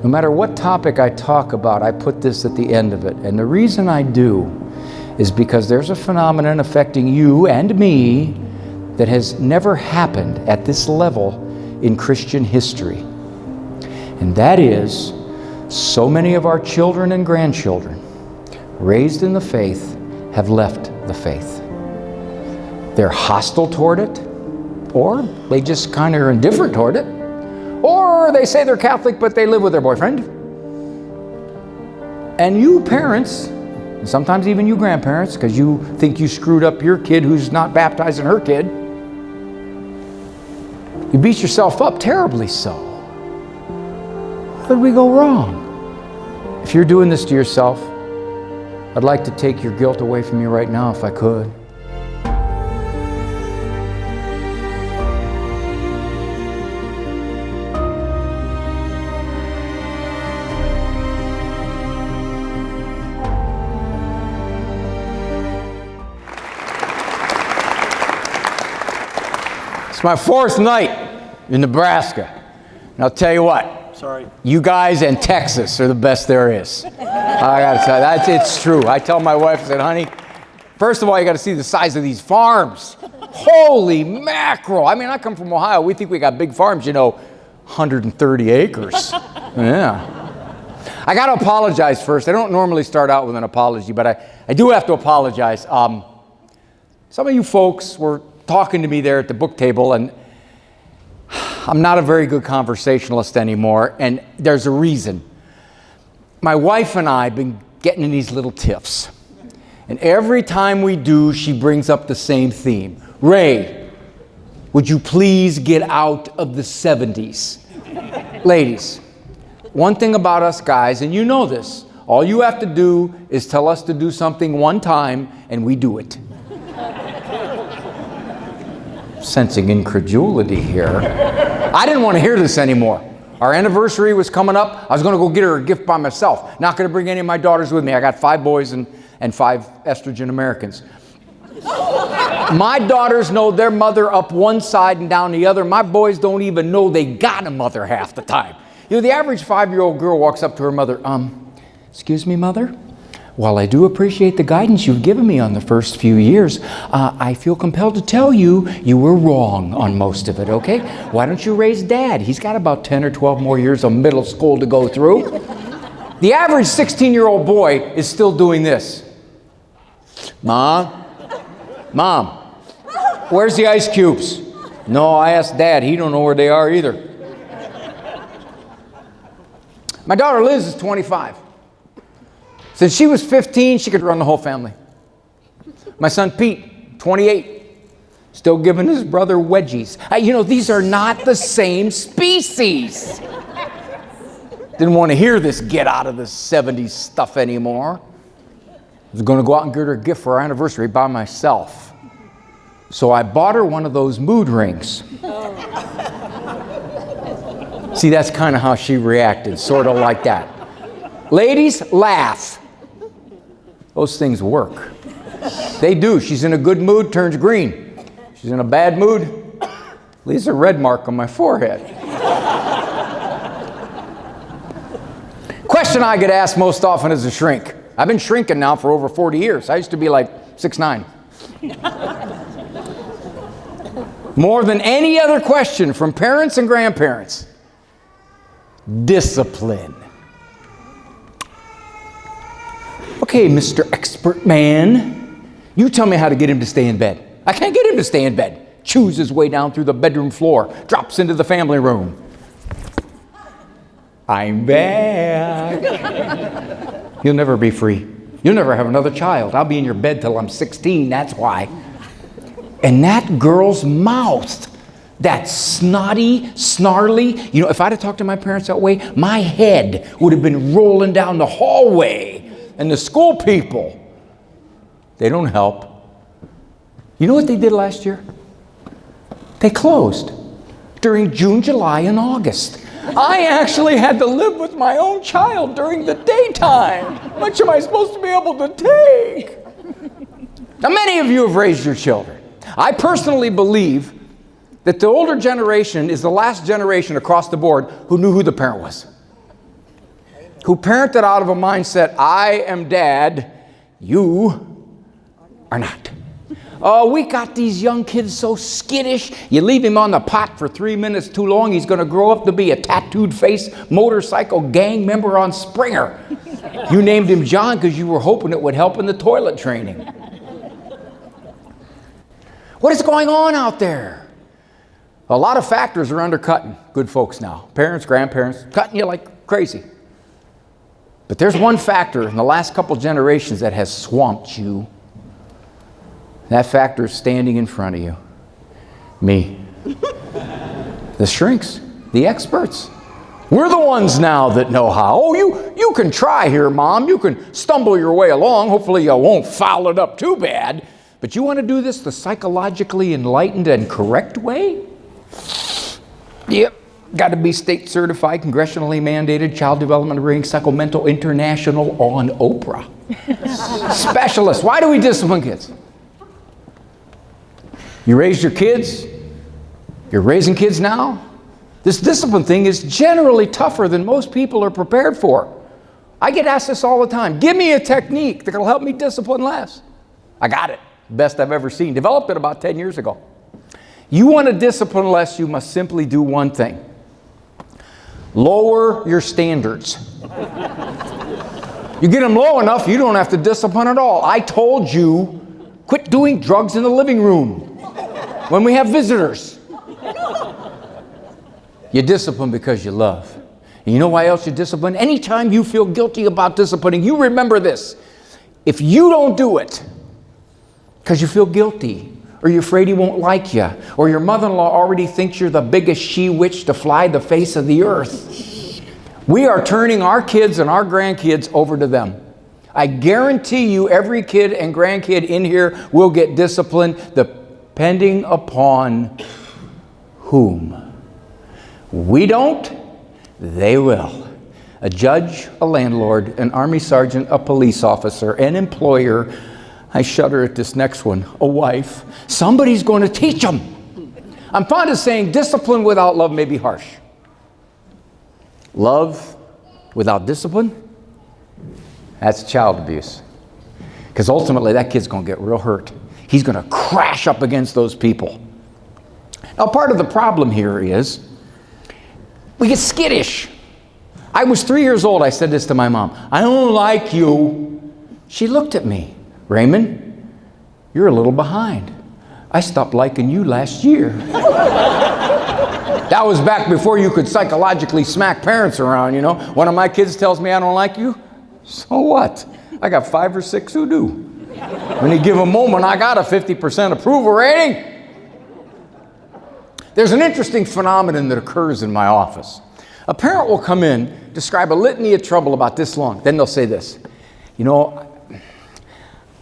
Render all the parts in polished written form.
No matter what topic I talk about, I put this at the end of it. And the reason I do is because there's a phenomenon affecting you and me that has never happened at this level in Christian history. And that is, so many of our children and grandchildren raised in the faith have left the faith. They're hostile toward it, or they just kind of are indifferent toward it, or they say they're Catholic but they live with their boyfriend. And you parents, and sometimes even you grandparents, because you think you screwed up your kid who's not baptizing her kid, you beat yourself up terribly so. Where did we go wrong? If you're doing this to yourself, I'd like to take your guilt away from you right now if I could. It's my 4th night in Nebraska. And I'll tell you what, you guys and Texas are the best there is. I gotta tell you, it's true. I tell my wife, I said, honey, first of all, you gotta see the size of these farms. Holy mackerel. I mean, I come from Ohio. We think we got big farms, 130 acres. Yeah. I gotta apologize first. I don't normally start out with an apology, but I do have to apologize. Some of you folks were talking to me there at the book table, and I'm not a very good conversationalist anymore, and there's a reason. My wife and I have been getting in these little tiffs, and every time we do, she brings up the same theme. Ray, would you please get out of the 70s? Ladies, one thing about us guys, and you know this, all you have to do is tell us to do something one time, and we do it. Sensing incredulity here. I didn't want to hear this anymore. Our anniversary was coming up. I was going to go get her a gift by myself. Not going to bring any of my daughters with me. I got 5 boys and 5 estrogen Americans. My daughters know their mother up one side and down the other. My boys don't even know they got a mother half the time. The average 5-year-old girl walks up to her mother, excuse me, mother? While I do appreciate the guidance you've given me on the first few years, I feel compelled to tell you, you were wrong on most of it, okay? Why don't you raise Dad? He's got about 10 or 12 more years of middle school to go through. The average 16-year-old boy is still doing this. Mom, where's the ice cubes? No, I asked Dad. He don't know where they are either. My daughter Liz is 25. Since she was 15, she could run the whole family. My son Pete, 28, still giving his brother wedgies. These are not the same species. Didn't want to hear this get out of the 70s stuff anymore. I was going to go out and get her a gift for our anniversary by myself. So I bought her one of those mood rings. See, that's kind of how she reacted, sort of like that. Ladies, laugh. Those things work. They do. She's in a good mood, turns green. She's in a bad mood, leaves a red mark on my forehead. Question I get asked most often as a shrink. I've been shrinking now for over 40 years. I used to be like 6'9". More than any other question from parents and grandparents. Discipline. Okay, Mr. Expert Man, you tell me how to get him to stay in bed. I can't get him to stay in bed. Chews his way down through the bedroom floor, drops into the family room. I'm back. You'll never be free. You'll never have another child. I'll be in your bed till I'm 16, that's why. And that girl's mouth, that snotty, snarly, if I'd have talked to my parents that way, my head would have been rolling down the hallway. And the school people, they don't help. You know what they did last year? They closed during June, July, and August. I actually had to live with my own child during the daytime. How much am I supposed to be able to take? Now, many of you have raised your children. I personally believe that the older generation is the last generation across the board who knew who the parent was. who parented out of a mindset, I am dad, you are not. Oh, we got these young kids so skittish. You leave him on the pot for 3 minutes too long, he's going to grow up to be a tattooed face motorcycle gang member on Springer. You named him John because you were hoping it would help in the toilet training. What is going on out there? A lot of factors are undercutting good folks now. Parents, grandparents, cutting you like crazy. But there's one factor in the last couple generations that has swamped you. That factor is standing in front of you. Me. The shrinks, the experts. We're the ones now that know how. Oh, you can try here, Mom. You can stumble your way along. Hopefully you won't foul it up too bad. But you want to do this the psychologically enlightened and correct way? Yep. Got to be state certified, congressionally mandated, child development rating, Psychomental International on Oprah. Specialist. Why do we discipline kids? You raised your kids. You're raising kids now. This discipline thing is generally tougher than most people are prepared for. I get asked this all the time. Give me a technique that will help me discipline less. I got it. Best I've ever seen. Developed it about 10 years ago. You want to discipline less, you must simply do one thing. Lower your standards. You get them low enough, you don't have to discipline at all. I told you, quit doing drugs in the living room when we have visitors. You discipline because you love. And you know why else you discipline? Anytime you feel guilty about disciplining, you remember this. If you don't do it because you feel guilty, or you're afraid he won't like you, or your mother-in-law already thinks you're the biggest she-witch to fly the face of the earth, we are turning our kids and our grandkids over to them. I guarantee you every kid and grandkid in here will get disciplined depending upon whom. We don't, they will. A judge, a landlord, an army sergeant, a police officer, an employer. I shudder at this next one. A wife. Somebody's going to teach them. I'm fond of saying discipline without love may be harsh. Love without discipline, that's child abuse. Because ultimately that kid's going to get real hurt. He's going to crash up against those people. Now part of the problem here is we get skittish. I was 3 years old. I said this to my mom. I don't like you. She looked at me. Raymond, you're a little behind. I stopped liking you last year. That was back before you could psychologically smack parents around, you know. One of my kids tells me I don't like you. So what? I got 5 or 6 who do. When you give a moment, I got a 50% approval rating. There's an interesting phenomenon that occurs in my office. A parent will come in, describe a litany of trouble about this long. Then they'll say this. You know,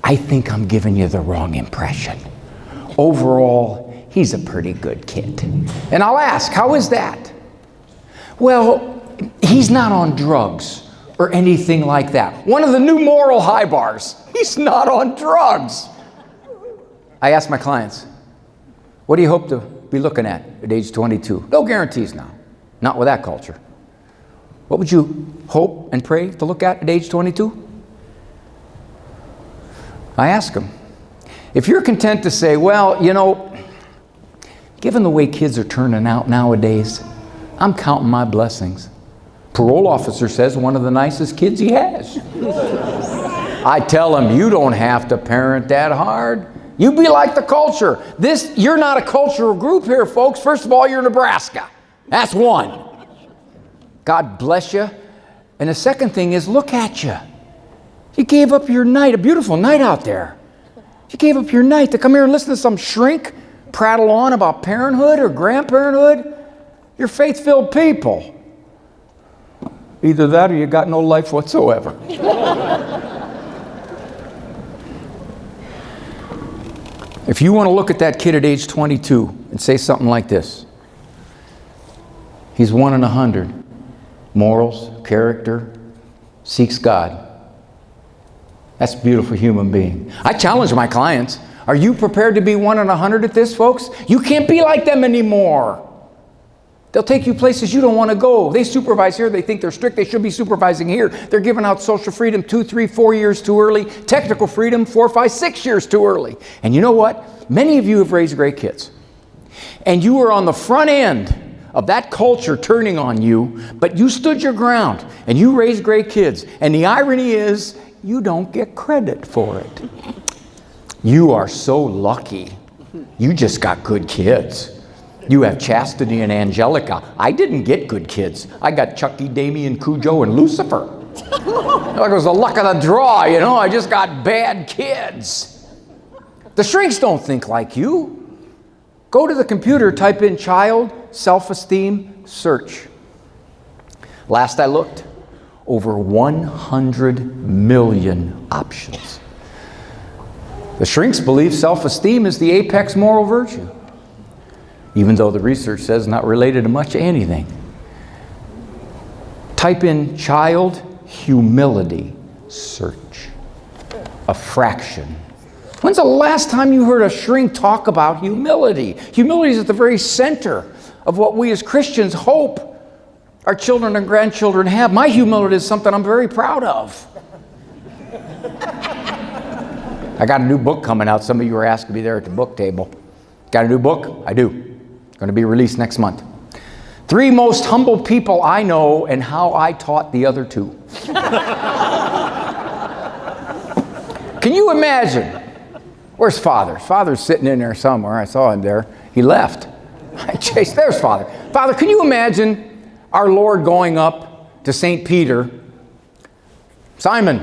I think I'm giving you the wrong impression. Overall, he's a pretty good kid. And I'll ask, how is that? Well, he's not on drugs or anything like that. One of the new moral high bars, he's not on drugs. I ask my clients, what do you hope to be looking at age 22? No guarantees now, not with that culture. What would you hope and pray to look at age 22? I ask them, if you're content to say, well, you know, given the way kids are turning out nowadays, I'm counting my blessings. Parole officer says one of the nicest kids he has. I tell him, you don't have to parent that hard. You be like the culture. You're not a cultural group here, folks. First of all, you're Nebraska. That's one. God bless you. And the second thing is, look at you. You gave up your night, a beautiful night out there. You gave up your night to come here and listen to some shrink prattle on about parenthood or grandparenthood. You're faith-filled people. Either that or you got no life whatsoever. If you want to look at that kid at age 22 and say something like this, he's 1 in 100. Morals, character, seeks God. That's a beautiful human being. I challenge my clients. Are you prepared to be 1 in 100 at this, folks? You can't be like them anymore. They'll take you places you don't want to go. They supervise here. They think they're strict. They should be supervising here. They're giving out social freedom 2, 3, 4 years too early. Technical freedom 4, 5, 6 years too early. And you know what? Many of you have raised great kids. And you were on the front end of that culture turning on you, but you stood your ground and you raised great kids. And the irony is, you don't get credit for it. You are so lucky. You just got good kids. You have Chastity and Angelica. I didn't get good kids. I got Chucky, Damien, Cujo, and Lucifer. Like it was the luck of the draw, you know. I just got bad kids. The shrinks don't think like you. Go to the computer, type in child, self-esteem, search. Last I looked, over 100 million options. The shrinks believe self-esteem is the apex moral virtue, even though the research says not related to much anything. Type in child, humility, search. A fraction. When's the last time you heard a shrink talk about humility? Humility is at the very center of what we as Christians hope our children and grandchildren have. My humility is something I'm very proud of. I got a new book coming out. Some of you were asking me there at the book table. Got a new book? I do. Going to be released next month. 3 most humble people I know and how I taught the other 2. Can you imagine? Where's Father? Father's sitting in there somewhere. I saw him there. He left. I chased. There's Father. Father, can you imagine our Lord going up to St. Peter? Simon,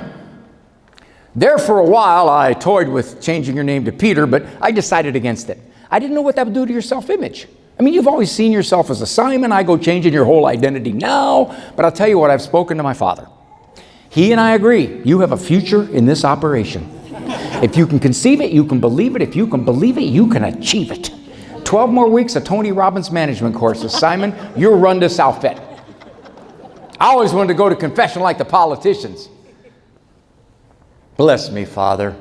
there for a while I toyed with changing your name to Peter, but I decided against it. I didn't know what that would do to your self-image. I mean, you've always seen yourself as a Simon. I go changing your whole identity now, but I'll tell you what, I've spoken to my Father. He and I agree, you have a future in this operation. If you can conceive it, you can believe it. If you can believe it, you can achieve it. 12 more weeks of Tony Robbins management courses. Simon, you'll run this outfit. I always wanted to go to confession like the politicians. Bless me, Father.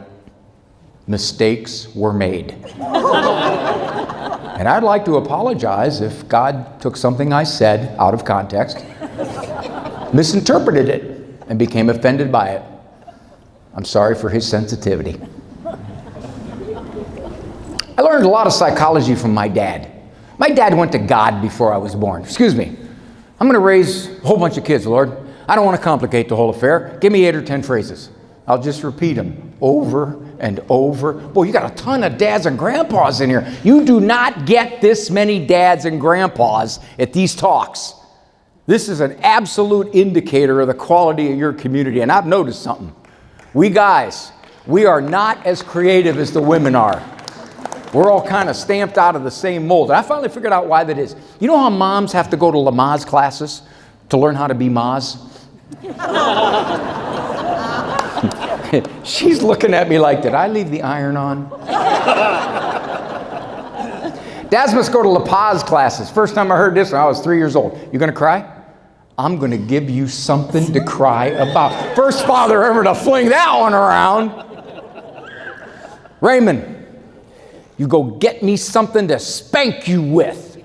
Mistakes were made. And I'd like to apologize if God took something I said out of context, misinterpreted it, and became offended by it. I'm sorry for his sensitivity. I learned a lot of psychology from my dad. My dad went to God before I was born. Excuse me. I'm going to raise a whole bunch of kids, Lord. I don't want to complicate the whole affair. Give me 8 or 10 phrases. I'll just repeat them over and over. Boy, you got a ton of dads and grandpas in here. You do not get this many dads and grandpas at these talks. This is an absolute indicator of the quality of your community. And I've noticed something. We guys, we are not as creative as the women are. We're all kind of stamped out of the same mold. And I finally figured out why that is. You know how moms have to go to Lamaze classes to learn how to be Maz? She's looking at me like, did I leave the iron on? Dads must go to La Paz classes. First time I heard this when I was 3 years old. You gonna cry? I'm gonna give you something to cry about. First father ever to fling that one around. Raymond, you go get me something to spank you with.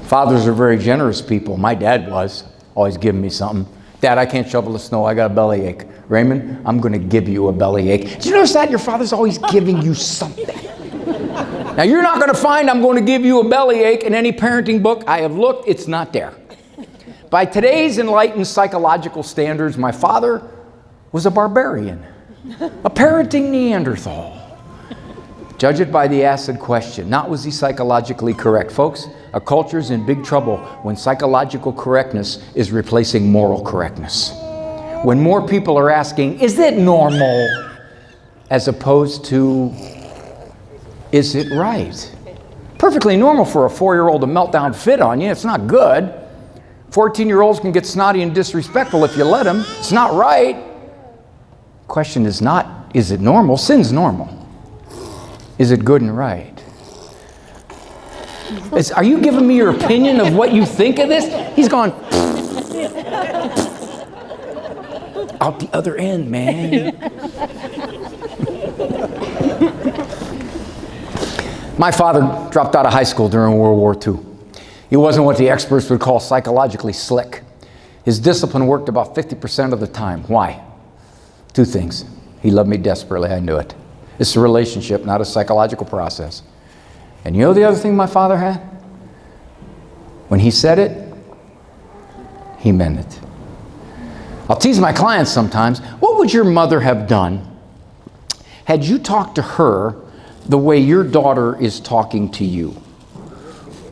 Fathers are very generous people. My dad was, always giving me something. Dad, I can't shovel the snow. I got a bellyache. Raymond, I'm going to give you a bellyache. Did you notice that? Your father's always giving you something. Now, you're not going to find I'm going to give you a bellyache in any parenting book. I have looked. It's not there. By today's enlightened psychological standards, my father was a barbarian, a parenting Neanderthal. Judge it by the acid question. Not was he psychologically correct. Folks, a culture's in big trouble when psychological correctness is replacing moral correctness. When more people are asking, is it normal? As opposed to, is it right? Perfectly normal for a 4-year-old to melt down fit on you. It's not good. 14-year-olds can get snotty and disrespectful if you let them. It's not right. Question is not, is it normal? Sin's normal. Is it good and right? Are you giving me your opinion of what you think of this? He's gone out the other end, man. My father dropped out of high school during World War II. He wasn't what the experts would call psychologically slick. His discipline worked about 50% of the time. Why? Two things. He loved me desperately, I knew it. It's a relationship, not a psychological process. And you know the other thing my father had? When he said it, he meant it. I'll tease my clients sometimes. What would your mother have done had you talked to her the way your daughter is talking to you?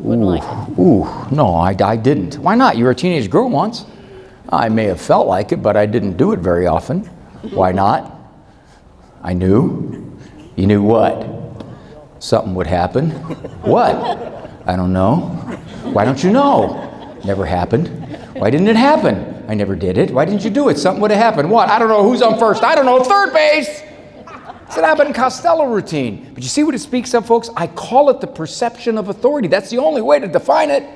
No, I didn't. Why not? You were a teenage girl once. I may have felt like it, but I didn't do it very often. Why not? I knew. You knew what? Something would happen. What? I don't know. Why don't you know? Never happened. Why didn't it happen? I never did it. Why didn't you do it? Something would have happened. What? I don't know. Who's on first? I don't know. Third base. It's an Abbott and Costello routine. But you see what it speaks of, folks? I call it the perception of authority. That's the only way to define it.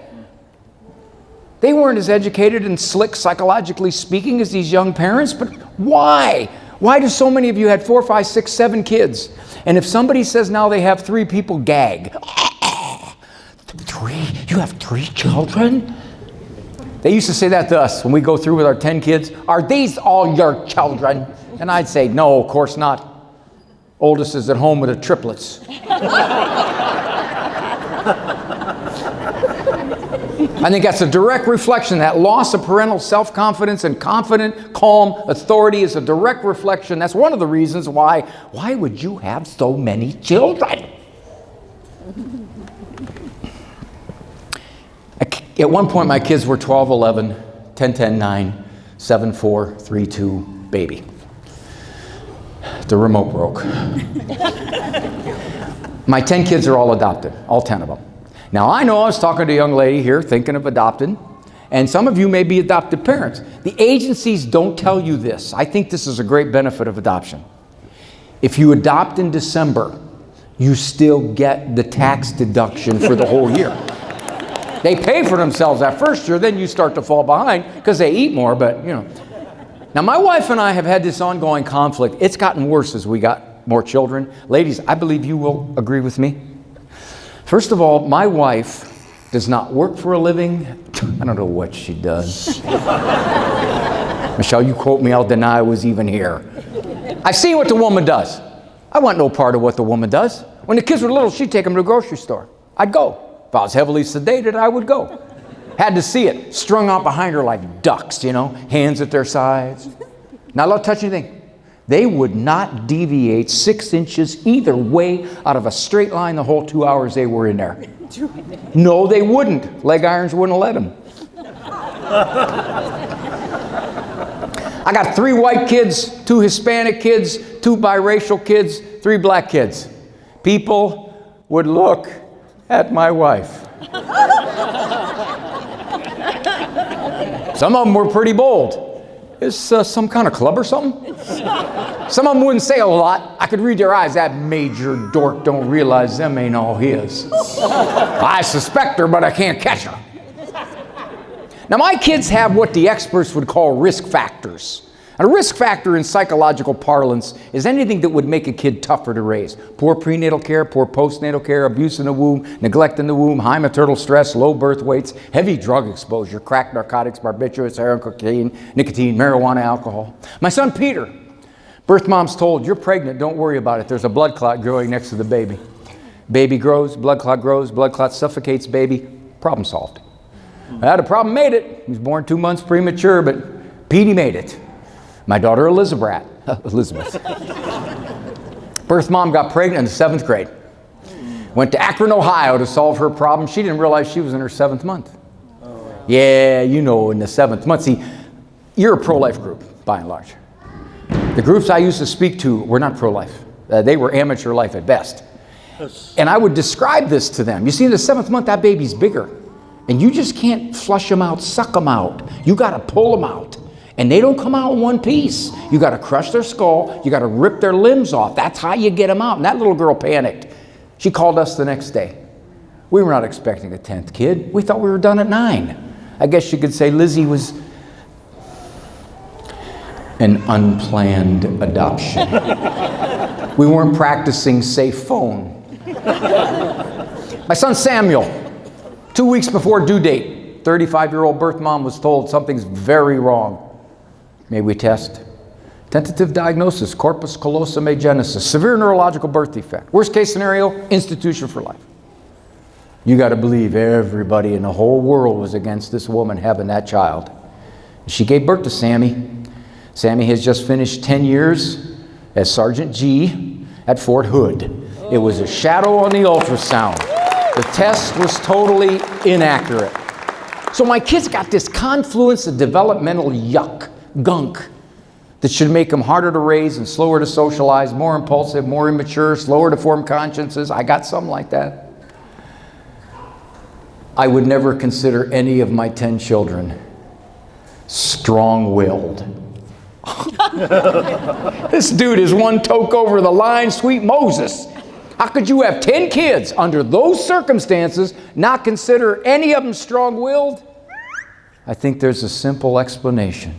They weren't as educated and slick, psychologically speaking, as these young parents, but why? Why do so many of you had 4, 5, 6, 7 kids? And if somebody says now they have 3, people gag. 3? You have 3 children? They used to say that to us when we go through with our 10 kids. Are these all your children? And I'd say, no, of course not. Oldest is at home with the triplets. I think that's a direct reflection. That loss of parental self-confidence and confident, calm authority is a direct reflection. That's one of the reasons why would you have so many children? At one point, my kids were 12, 11, 10, 10, 9, 7, 4, 3, 2, baby. The remote broke. My 10 kids are all adopted, all 10 of them. Now, I know I was talking to a young lady here thinking of adopting, and some of you may be adopted parents. The agencies don't tell you this. I think this is a great benefit of adoption. If you adopt in December, you still get the tax deduction for the whole year. They pay for themselves that first year, then you start to fall behind because they eat more, but you know. Now, my wife and I have had this ongoing conflict. It's gotten worse as we got more children. Ladies, I believe you will agree with me. First of all, my wife does not work for a living. I don't know what she does. Michelle, you quote me, I'll deny I was even here. I've seen what the woman does. I want no part of what the woman does. When the kids were little, she'd take them to the grocery store. I'd go. If I was heavily sedated, I would go. Had to see it, strung out behind her like ducks, you know, hands at their sides. Not allowed to touch anything. They would not deviate 6 inches either way out of a straight line the whole 2 hours they were in there. No, they wouldn't. Leg irons wouldn't let them. I got 3 white kids, 2 Hispanic kids, 2 biracial kids, 3 black kids. People would look at my wife. Some of them were pretty bold. Is some kind of club or something? Some of them wouldn't say a lot. I could read their eyes. That major dork don't realize them ain't all his. I suspect her, but I can't catch her. Now, my kids have what the experts would call risk factors. And a risk factor in psychological parlance is anything that would make a kid tougher to raise. Poor prenatal care, poor postnatal care, abuse in the womb, neglect in the womb, high maternal stress, low birth weights, heavy drug exposure, crack, narcotics, barbiturates, heroin, cocaine, nicotine, marijuana, alcohol. My son Peter, birth mom's told, you're pregnant, don't worry about it. There's a blood clot growing next to the baby. Baby grows, blood clot suffocates baby, problem solved. The problem made it. He was born 2 months premature, but Petey made it. My daughter Elizabeth. Birth mom got pregnant in the 7th grade. Went to Akron, Ohio to solve her problem. She didn't realize she was in her 7th month. Yeah, you know, in the 7th month. See, you're a pro-life group, by and large. The groups I used to speak to were not pro-life. They were amateur life at best. And I would describe this to them. You see, in the 7th month, that baby's bigger. And you just can't flush them out, suck them out. You got to pull them out. And they don't come out in one piece. You got to crush their skull. You got to rip their limbs off. That's how you get them out. And that little girl panicked. She called us the next day. We were not expecting a 10th kid. We thought we were done at 9. I guess you could say Lizzie was an unplanned adoption. We weren't practicing safe phone. My son Samuel, 2 weeks before due date, 35-year-old birth mom was told something's very wrong. May we test? Tentative diagnosis, corpus callosum agenesis, severe neurological birth defect. Worst case scenario, institution for life. You got to believe everybody in the whole world was against this woman having that child. She gave birth to Sammy. Sammy has just finished 10 years as Sergeant G at Fort Hood. It was a shadow on the ultrasound. The test was totally inaccurate. So my kids got this confluence of developmental gunk, that should make them harder to raise and slower to socialize, more impulsive, more immature, slower to form consciences. I got some like that. I would never consider any of my 10 children strong-willed. This dude is one toke over the line, sweet Moses. How could you have 10 kids under those circumstances, not consider any of them strong-willed? I think there's a simple explanation.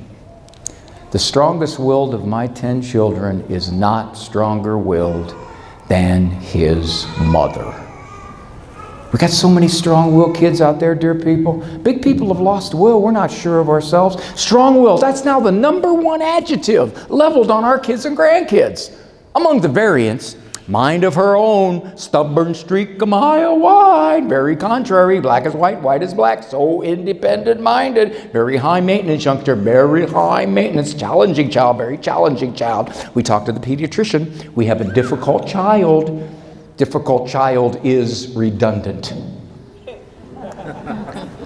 The strongest-willed of my 10 children is not stronger-willed than his mother. We got so many strong-willed kids out there, dear people. Big people have lost will. We're not sure of ourselves. Strong-willed, that's now the #1 adjective leveled on our kids and grandkids. Among the variants, mind of her own, stubborn streak a mile wide, very contrary, black as white, white as black, so independent-minded, very high maintenance youngster, very high maintenance, challenging child, very challenging child. We talked to the pediatrician. We have a difficult child. Difficult child is redundant.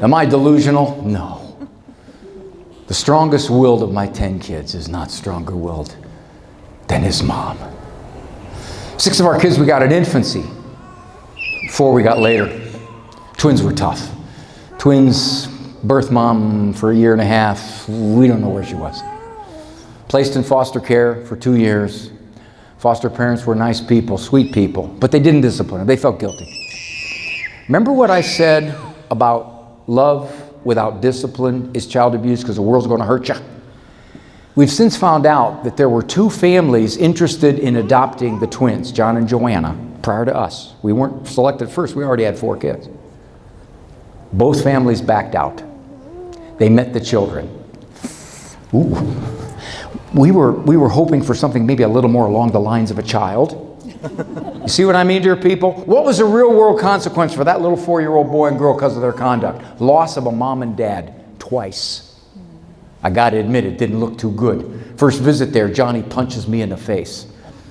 Am I delusional? No. The strongest willed of my 10 kids is not stronger willed than his mom. 6 of our kids we got at infancy. 4 we got later. Twins were tough. Twins, birth mom for 1.5 years. We don't know where she was. Placed in foster care for 2 years. Foster parents were nice people, sweet people, but they didn't discipline them. They felt guilty. Remember what I said about love without discipline is child abuse because the world's going to hurt you? We've since found out that there were 2 families interested in adopting the twins, John and Joanna, prior to us. We weren't selected first. We already had 4 kids. Both families backed out. They met the children. Ooh. We were hoping for something maybe a little more along the lines of a child. You see what I mean, dear people? What was the real world consequence for that little 4-year-old boy and girl because of their conduct? Loss of a mom and dad twice. I got to admit, it didn't look too good. First visit there, Johnny punches me in the face.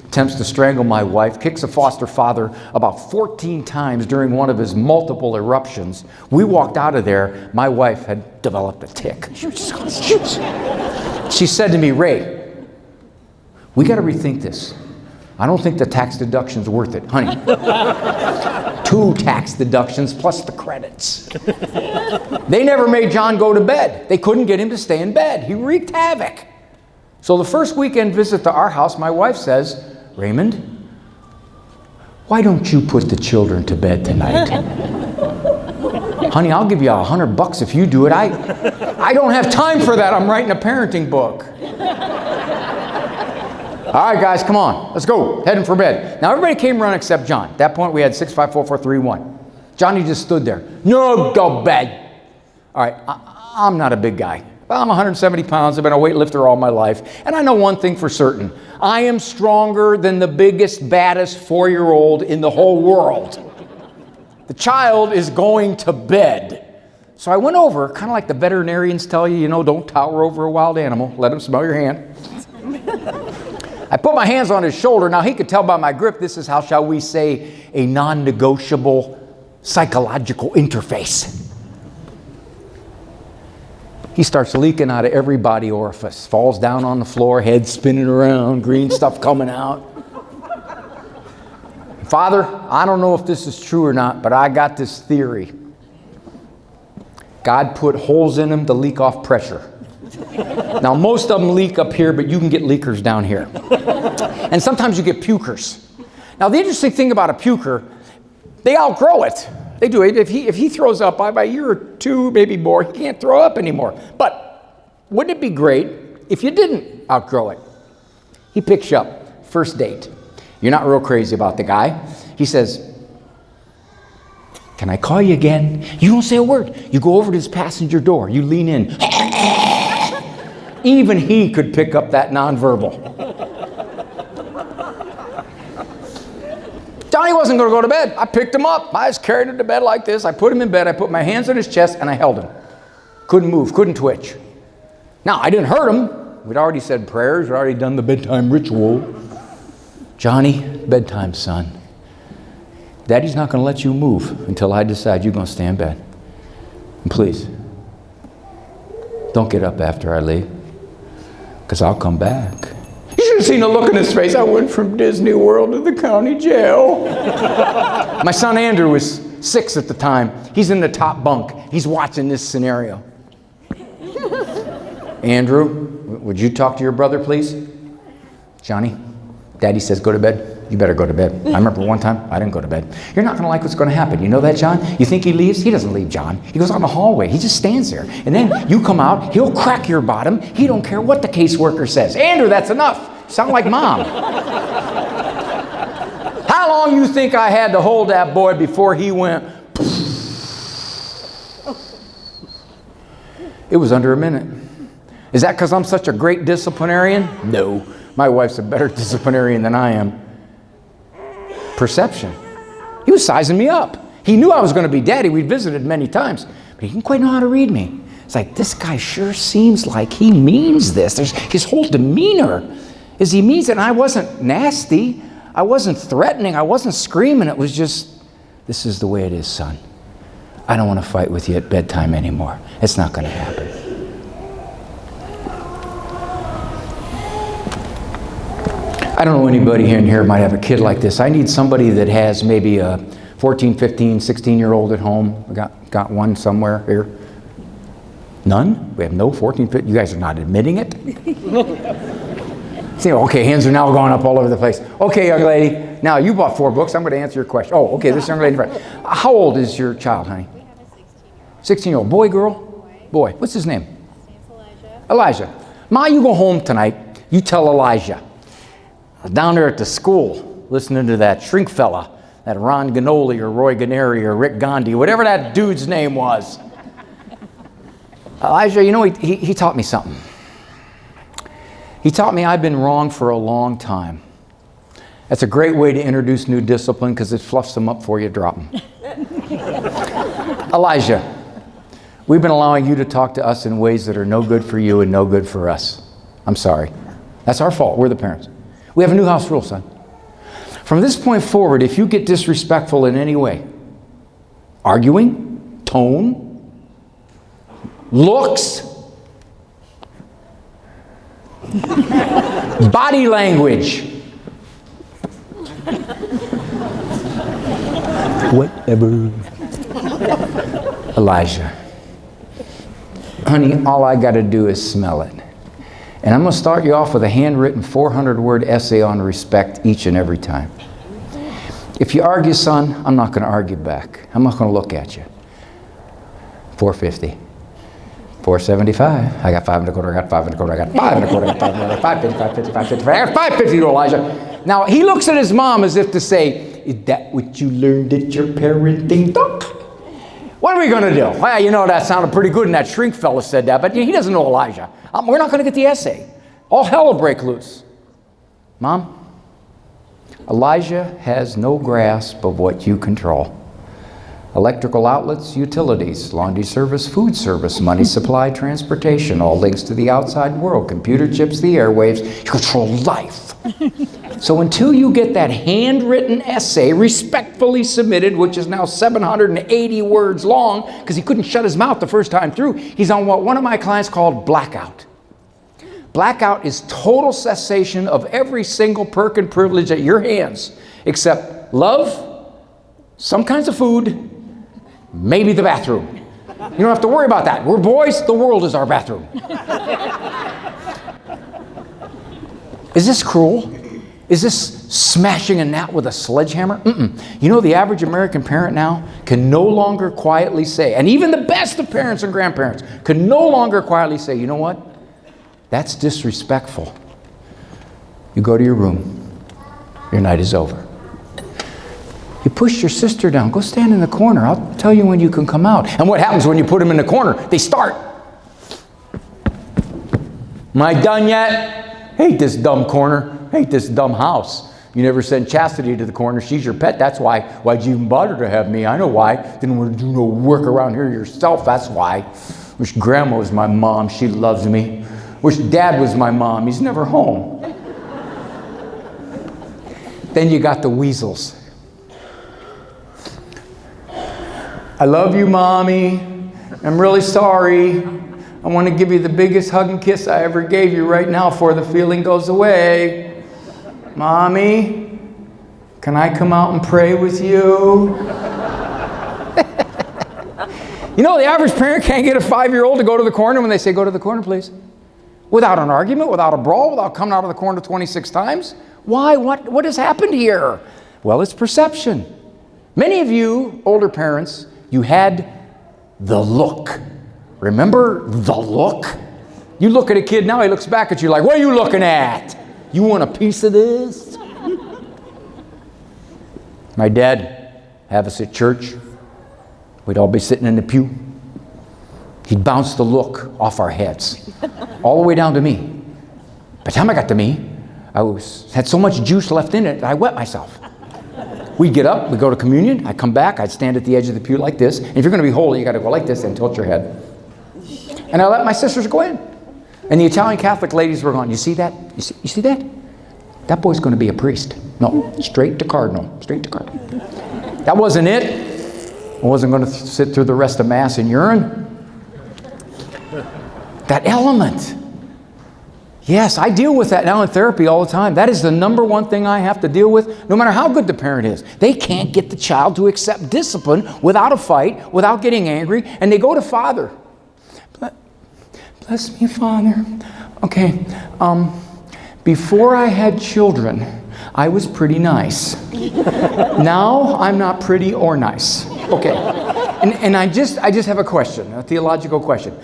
Attempts to strangle my wife, kicks a foster father about 14 times during one of his multiple eruptions. We walked out of there, my wife had developed a tick. She said to me, Ray, we got to rethink this. I don't think the tax deduction's worth it. Honey, 2 tax deductions plus the credits. They never made John go to bed. They couldn't get him to stay in bed. He wreaked havoc. So the first weekend visit to our house, my wife says, Raymond, why don't you put the children to bed tonight? Honey, I'll give you $100 if you do it. I don't have time for that. I'm writing a parenting book. All right, guys, come on. Let's go. Heading for bed. Now, everybody came around except John. At that point, we had 6, 5, 4, 4, 3, 1. Johnny just stood there. No, go bed. All right, I'm not a big guy. Well, I'm 170 pounds. I've been a weightlifter all my life. And I know one thing for certain. I am stronger than the biggest, baddest 4-year-old in the whole world. The child is going to bed. So I went over, kind of like the veterinarians tell you, don't tower over a wild animal. Let him smell your hand. I put my hands on his shoulder. Now, he could tell by my grip, this is how, shall we say, a non-negotiable psychological interface. He starts leaking out of every body orifice, falls down on the floor, head spinning around, green stuff coming out. Father, I don't know if this is true or not, but I got this theory. God put holes in them to leak off pressure. Now, most of them leak up here, but you can get leakers down here. And sometimes you get pukers. Now, the interesting thing about a puker, they outgrow it. They do. If he throws up by a year or 2, maybe more, he can't throw up anymore. But wouldn't it be great if you didn't outgrow it? He picks you up, first date. You're not real crazy about the guy. He says, Can I call you again? You don't say a word. You go over to his passenger door. You lean in. Even he could pick up that nonverbal. Johnny wasn't going to go to bed. I picked him up. I just carried him to bed like this. I put him in bed. I put my hands on his chest, and I held him. Couldn't move, couldn't twitch. Now, I didn't hurt him. We'd already said prayers. We'd already done the bedtime ritual. Johnny, bedtime, son. Daddy's not going to let you move until I decide you're going to stay in bed. And please, don't get up after I leave, because I'll come back. You should have seen the look in his face. I went from Disney World to the county jail. My son Andrew was 6 at the time. He's in the top bunk. He's watching this scenario. Andrew, would you talk to your brother, please? Johnny, Daddy says go to bed. You better go to bed. I remember one time, I didn't go to bed. You're not going to like what's going to happen. You know that, John? You think he leaves? He doesn't leave, John. He goes on the hallway. He just stands there. And then you come out, he'll crack your bottom. He don't care what the caseworker says. Andrew, that's enough. Sound like Mom. How long you think I had to hold that boy before he went? It was under a minute. Is that because I'm such a great disciplinarian? No. My wife's a better disciplinarian than I am. Perception. He was sizing me up. He knew I was going to be daddy. We'd visited many times, but he didn't quite know how to read me. It's like, this guy sure seems like he means this. There's his whole demeanor is he means it. And I wasn't nasty. I wasn't threatening. I wasn't screaming. It was just, this is the way it is, son. I don't want to fight with you at bedtime anymore. It's not going to happen. I don't know anybody in here might have a kid like this. I need somebody that has maybe a 14, 15, 16-year-old at home. We got one somewhere here. None? We have no 14, 15. You guys are not admitting it? See, okay, hands are now going up all over the place. Okay, young lady. Now, you bought 4 books. I'm going to answer your question. Oh, okay, this young lady. How old is your child, honey? We have a 16-year-old. 16-year-old. Boy, girl? Boy. What's his name? His name's Elijah. Elijah. Ma, you go home tonight. You tell Elijah. I was down there at the school listening to that shrink fella, that Ron Ganoli or Roy Ganeri or Rick Gandhi, whatever that dude's name was. Elijah, you know, he taught me something. He taught me I've been wrong for a long time. That's a great way to introduce new discipline because it fluffs them up before you drop them. Elijah, we've been allowing you to talk to us in ways that are no good for you and no good for us. I'm sorry. That's our fault. We're the parents. We have a new house rule, son. From this point forward, if you get disrespectful in any way, arguing, tone, looks, body language, whatever. Elijah, honey, all I got to do is smell it. And I'm going to start you off with a handwritten 400-word essay on respect each and every time. If you argue, son, I'm not going to argue back. I'm not going to look at you. 450. 475. I got 5 and a quarter. I got 5 and a quarter. I got 5 and a quarter. I got 5 and a quarter. 550, 550, 550. I got 550 to Elijah. Now, he looks at his mom as if to say, is that what you learned at your parenting talk? What are we going to do? Well, you know, that sounded pretty good, and that shrink fella said that, but he doesn't know Elijah. We're not going to get the essay. All hell will break loose. Mom, Elijah has no grasp of what you control. Electrical outlets, utilities, laundry service, food service, money supply, transportation, all links to the outside world, computer chips, the airwaves. You control life. So until you get that handwritten essay respectfully submitted, which is now 780 words long, because he couldn't shut his mouth the first time through, he's on what one of my clients called blackout. Blackout is total cessation of every single perk and privilege at your hands, except love, some kinds of food, maybe the bathroom. You don't have to worry about that. We're boys, the world is our bathroom. Is this cruel? Is this smashing a gnat with a sledgehammer? You know, the average American parent now can no longer quietly say, and even the best of parents and grandparents can no longer quietly say, you know what? That's disrespectful. You go to your room. Your night is over. You pushed your sister down. Go stand in the corner. I'll tell you when you can come out. And what happens when you put them in the corner? They start. Am I done yet? Hate this dumb corner. Hate this dumb house. You never send Chastity to the corner. She's your pet. That's why. Why'd you even bother to have me? I know why. Didn't want to do no work around here yourself. That's why. Wish Grandma was my mom. She loves me. Wish Dad was my mom. He's never home. Then you got the weasels. I love you, Mommy. I'm really sorry. I want to give you the biggest hug and kiss I ever gave you right now before the feeling goes away. Mommy, can I come out and pray with you? You know, the average parent can't get a 5-year-old to go to the corner when they say, go to the corner, please. Without an argument, without a brawl, without coming out of the corner 26 times. Why? What has happened here? Well, it's perception. Many of you older parents, you had the look. Remember the look? You look at a kid now, he looks back at you like, what are you looking at? You want a piece of this? My dad have us at church. We'd all be sitting in the pew. He'd bounce the look off our heads, all the way down to me. By the time I got to me, I had so much juice left in it that I wet myself. We'd get up, we'd go to communion, I'd come back, I'd stand at the edge of the pew like this. And if you're going to be holy, you got to go like this and tilt your head. And I let my sisters go in. And the Italian Catholic ladies were going, you see that? You see that? That boy's going to be a priest. No, straight to cardinal, straight to cardinal. That wasn't it. I wasn't going to sit through the rest of Mass in urine. That element. Yes, I deal with that now in therapy all the time. That is the number one thing I have to deal with, no matter how good the parent is. They can't get the child to accept discipline without a fight, without getting angry, and they go to Father. Bless me, Father. Okay, before I had children, I was pretty nice. Now I'm not pretty or nice. Okay, and I just have a question, a theological question.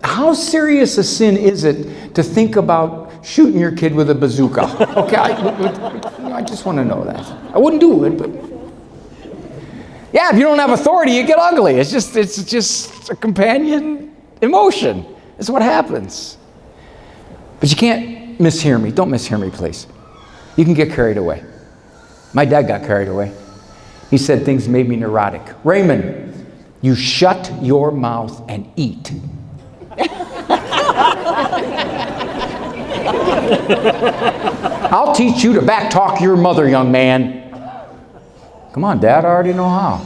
How serious a sin is it to think about shooting your kid with a bazooka? Okay, I just want to know that. I wouldn't do it, but yeah, if you don't have authority, you get ugly. It's just a companion emotion. It's what happens. But you can't mishear me. Don't mishear me, please. You can get carried away. My dad got carried away. He said things made me neurotic. Raymond, you shut your mouth and eat. I'll teach you to backtalk your mother, young man. Come on, Dad, I already know how.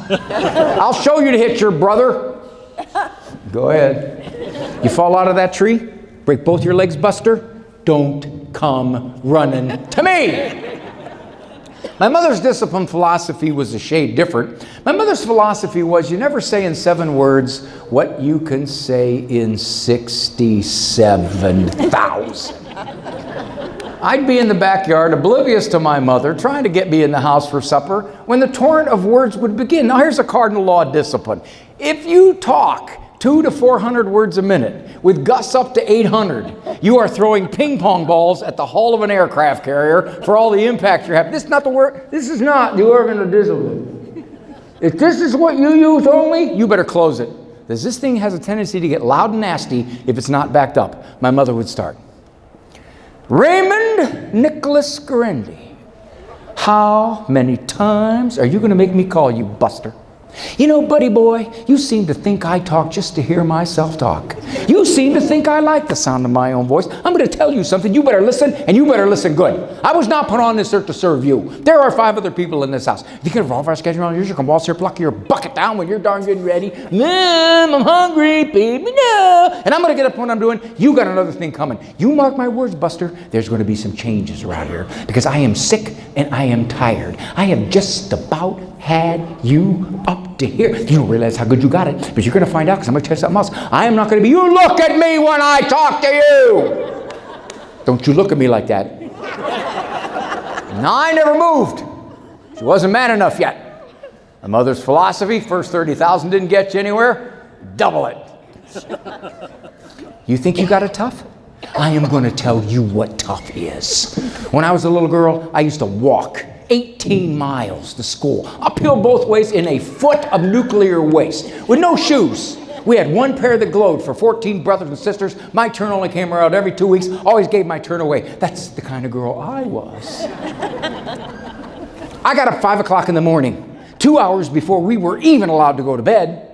I'll show you to hit your brother. Go ahead. You fall out of that tree, break both your legs, Buster. Don't come running to me. My mother's discipline philosophy was a shade different. My mother's philosophy was you never say in 7 words what you can say in 67,000. I'd be in the backyard, oblivious to my mother, trying to get me in the house for supper, when the torrent of words would begin. Now here's a cardinal law of discipline. If you talk 200 to 400 words a minute, with gusts up to 800, you are throwing ping pong balls at the hull of an aircraft carrier for all the impact you're having. This is not the word. This is not the organ of discipline. If this is what you use only, you better close it. Because this thing has a tendency to get loud and nasty if it's not backed up. My mother would start. Raymond Nicholas Grundy, how many times are you going to make me call you Buster? You know, buddy boy, you seem to think I talk just to hear myself talk. You seem to think I like the sound of my own voice. I'm going to tell you something. You better listen, and you better listen good. I was not put on this earth to serve you. There are 5 other people in this house. If you can evolve our schedule around yours, you can waltz here, pluck your bucket down when you're darn good and ready. Mom, I'm hungry, baby, no. And I'm going to get up when I'm doing. You got another thing coming. You mark my words, Buster, there's going to be some changes around here because I am sick and I am tired. I have just about had you up to here. You don't realize how good you got it, but you're going to find out because I'm going to tell you something else. I am not going to be, you look at me when I talk to you. Don't you look at me like that. No, I never moved. She wasn't man enough yet. My mother's philosophy, first 30,000 didn't get you anywhere, double it. You think you got it tough? I am going to tell you what tough is. When I was a little girl, I used to walk 18 miles to school, uphill both ways in a foot of nuclear waste, with no shoes. We had one pair that glowed for 14 brothers and sisters. My turn only came around every 2 weeks. Always gave my turn away. That's the kind of girl I was. I got up 5 o'clock in the morning, 2 hours before we were even allowed to go to bed.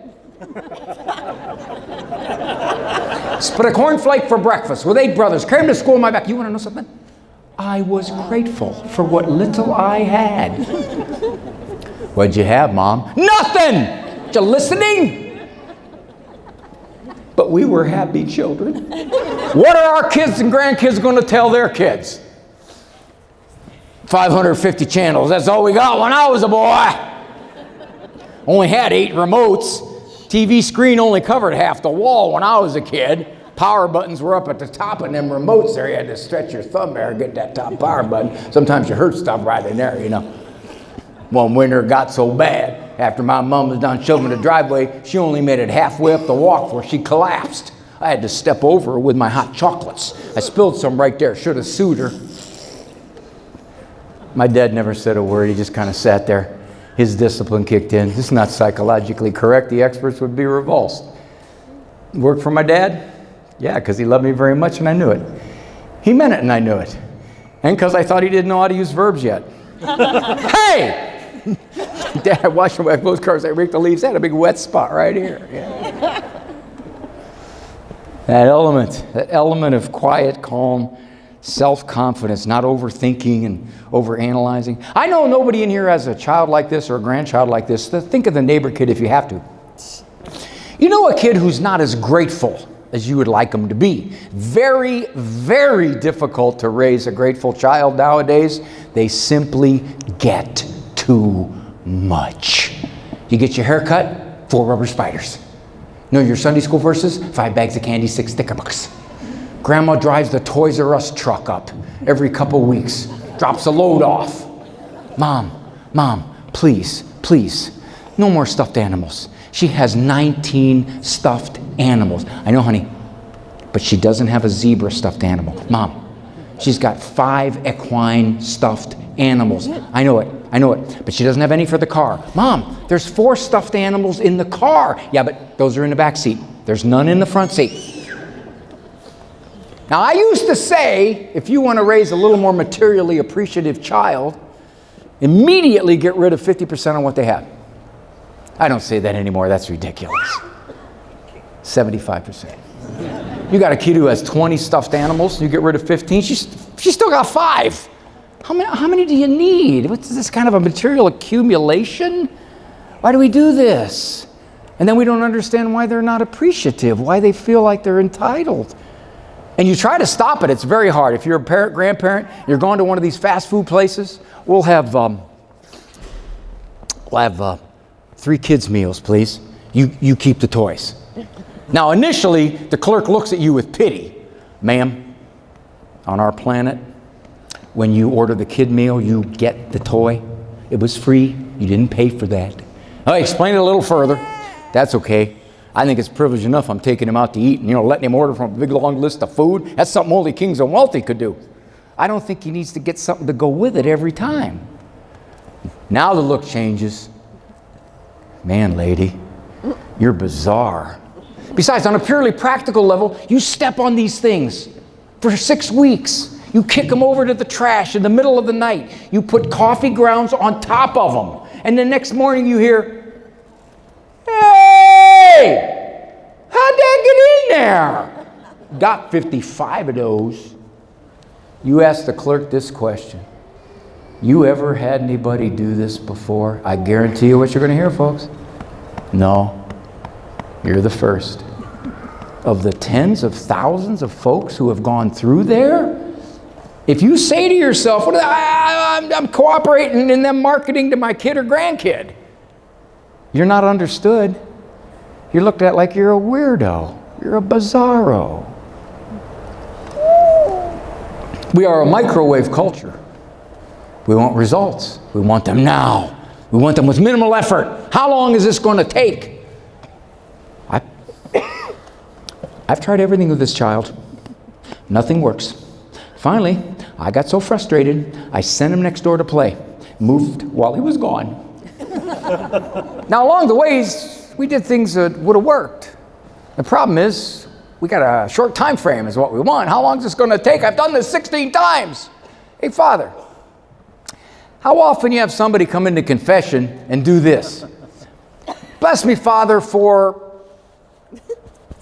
Split a cornflake for breakfast with 8 brothers. Carried them to school on my back. You want to know something? I was grateful for what little I had. What'd you have, Mom? Nothing! You listening? But we were happy children. What are our kids and grandkids going to tell their kids? 550 channels. That's all we got when I was a boy. Only had 8 remotes. TV screen only covered half the wall when I was a kid. Power buttons were up at the top of them remotes there. You had to stretch your thumb there and get that top power button. Sometimes you hurt stuff right in there, you know. One winter got so bad, after my mom was done shoveling the driveway, she only made it halfway up the walk before she collapsed. I had to step over her with my hot chocolates. I spilled some right there. Should have sued her. My dad never said a word. He just kind of sat there. His discipline kicked in. This is not psychologically correct. The experts would be revulsed. Worked for my dad? Yeah, because he loved me very much and I knew it. He meant it and I knew it. And because I thought he didn't know how to use verbs yet. Hey! Dad, I washed my clothes cars. I raked the leaves. I had a big wet spot right here. Yeah. That element of quiet, calm, self-confidence, not overthinking and overanalyzing. I know nobody in here has a child like this or a grandchild like this. Think of the neighbor kid if you have to. You know a kid who's not as grateful as you would like them to be. Very, very difficult to raise a grateful child nowadays. They simply get too much. You get your hair cut, 4 rubber spiders. Know your Sunday school verses? 5 bags of candy, 6 sticker books. Grandma drives the Toys R Us truck up every couple weeks, drops a load off. Mom, please, no more stuffed animals. She has 19 stuffed animals. I know, honey, but she doesn't have a zebra stuffed animal. Mom, she's got 5 equine stuffed animals. I know it, but she doesn't have any for the car. Mom, there's 4 stuffed animals in the car. Yeah, but those are in the back seat. There's none in the front seat. Now, I used to say, if you want to raise a little more materially appreciative child, immediately get rid of 50% of what they have. I don't say that anymore. That's ridiculous. 75%. You got a kid who has 20 stuffed animals, you get rid of 15, she's still got 5. How many do you need? What's this kind of a material accumulation? Why do we do this? And then we don't understand why they're not appreciative, why they feel like they're entitled. And you try to stop it, it's very hard. If you're a parent, grandparent, you're going to one of these fast food places, we'll have 3 kids' meals, please. You keep the toys. Now, initially, the clerk looks at you with pity. Ma'am, on our planet, when you order the kid meal, you get the toy. It was free. You didn't pay for that. I explain it a little further. That's okay. I think it's privilege enough I'm taking him out to eat and, letting him order from a big long list of food. That's something only kings and wealthy could do. I don't think he needs to get something to go with it every time. Now the look changes. Man, lady, you're bizarre. Besides, on a purely practical level, you step on these things for 6 weeks. You kick them over to the trash in the middle of the night. You put coffee grounds on top of them. And the next morning you hear, hey, how'd that get in there? Got 55 of those. You ask the clerk this question. You ever had anybody do this before? I guarantee you what you're going to hear, folks. No, you're the first. Of the tens of thousands of folks who have gone through there, if you say to yourself, I'm cooperating in them marketing to my kid or grandkid, you're not understood. You're looked at like you're a weirdo. You're a bizarro. We are a microwave culture. We want results. We want them now. We want them with minimal effort. How long is this going to take? I've tried everything with this child. Nothing works. Finally, I got so frustrated, I sent him next door to play. moved while he was gone. Now, along the ways, we did things that would have worked. The problem is, we got a short time frame is what we want. How long is this going to take? I've done this 16 times. Hey, Father, how often you have somebody come into confession and do this? Bless me, Father, for...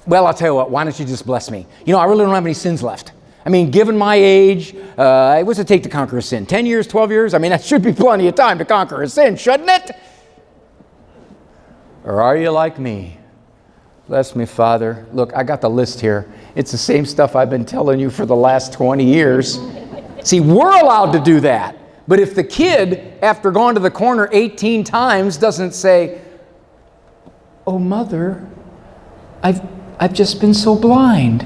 Well, I'll tell you what, why don't you just bless me? You know, I really don't have any sins left. I mean, given my age, what's it take to conquer a sin? 10 years, 12 years? I mean, that should be plenty of time to conquer a sin, shouldn't it? Or are you like me? Bless me, Father. Look, I got the list here. It's the same stuff I've been telling you for the last 20 years. See, we're allowed to do that. But if the kid, after going to the corner 18 times, doesn't say, oh, Mother, I've just been so blind.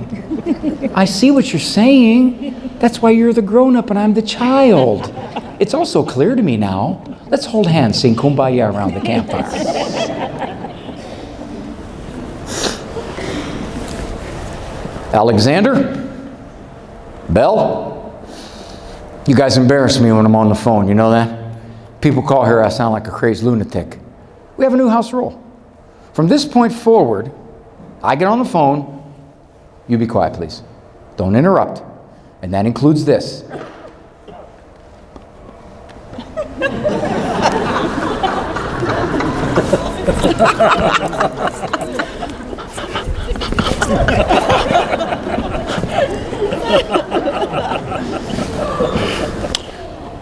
I see what you're saying. That's why you're the grown-up and I'm the child. It's also clear to me now. Let's hold hands, sing Kumbaya around the campfire. Alexander? Bell? You guys embarrass me when I'm on the phone, you know that? People call here, I sound like a crazed lunatic. We have a new house rule. From this point forward, I get on the phone, you be quiet, please. Don't interrupt. And that includes this.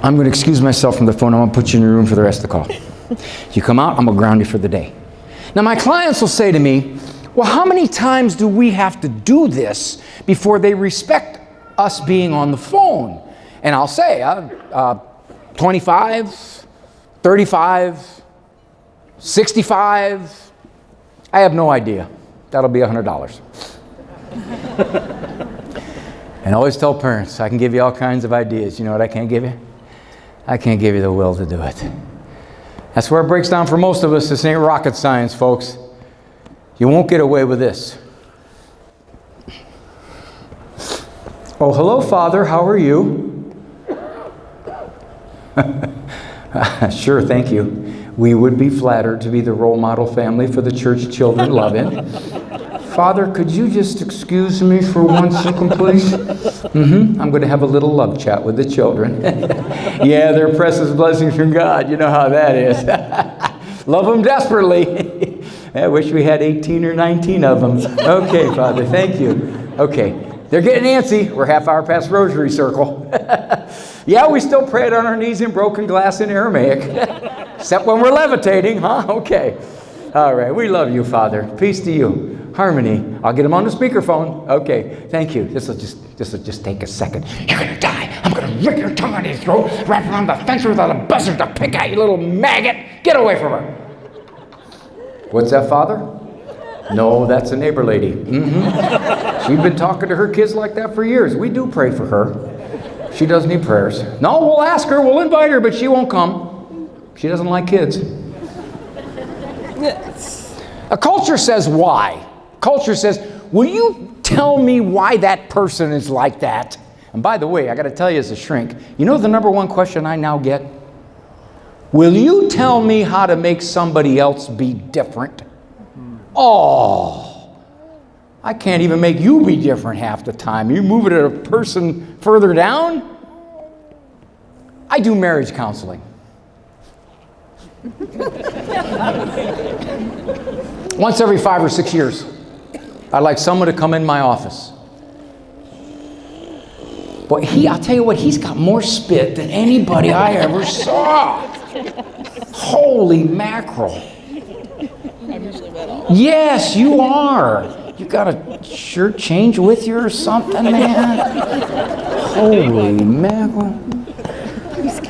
I'm going to excuse myself from the phone. I'm going to put you in your room for the rest of the call. You come out, I'm going to ground you for the day. Now, my clients will say to me, well, how many times do we have to do this before they respect us being on the phone? And I'll say, 25, 35, 65. I have no idea. That'll be $100. And I always tell parents, I can give you all kinds of ideas. You know what I can't give you? I can't give you the will to do it. That's where it breaks down for most of us. This ain't rocket science, folks. You won't get away with this. Oh, hello, Father. How are you? Sure, thank you. We would be flattered to be the role model family for the church children love in. Father, could you just excuse me for 1 second, please? I'm going to have a little love chat with the children. Yeah, they're precious blessings from God. You know how that is. Love them desperately. I wish we had 18 or 19 of them. Okay, Father, thank you. Okay, they're getting antsy. We're half hour past rosary circle. Yeah, we still pray it on our knees in broken glass in Aramaic. Except when we're levitating, huh? Okay. All right, we love you, Father. Peace to you. Harmony. I'll get him on the speakerphone. Okay, thank you. This'll just take a second. You're gonna die. I'm gonna rip your tongue out of your throat, wrap around the fence without a buzzard to pick at you, little maggot. Get away from her. What's that, Father? No, that's a neighbor lady. She's been talking to her kids like that for years. We do pray for her. She does need prayers. No, we'll ask her, we'll invite her, but she won't come. She doesn't like kids. A culture says why. Culture says, will you tell me why that person is like that? And by the way, I got to tell you as a shrink, you know the number one question I now get? Will you tell me how to make somebody else be different? Oh, I can't even make you be different half the time. You move it at a person further down? I do marriage counseling. Once every 5 or 6 years, I'd like someone to come in my office. But I'll tell you what, he's got more spit than anybody I ever saw. Holy mackerel. I'm usually wet all. Yes, you are. You got a shirt change with you or something, man? Holy mackerel.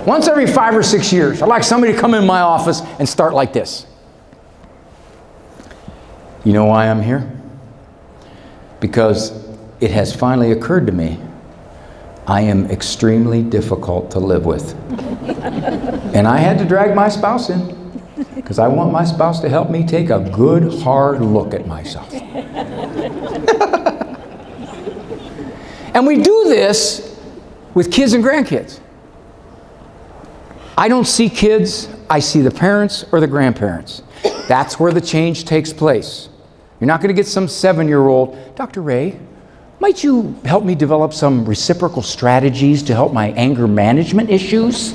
Once every 5 or 6 years, I'd like somebody to come in my office and start like this. You know why I'm here? Because it has finally occurred to me, I am extremely difficult to live with. And I had to drag my spouse in, because I want my spouse to help me take a good, hard look at myself. And we do this with kids and grandkids. I don't see kids, I see the parents or the grandparents. That's where the change takes place. You're not going to get some 7-year-old, Dr. Ray, might you help me develop some reciprocal strategies to help my anger management issues?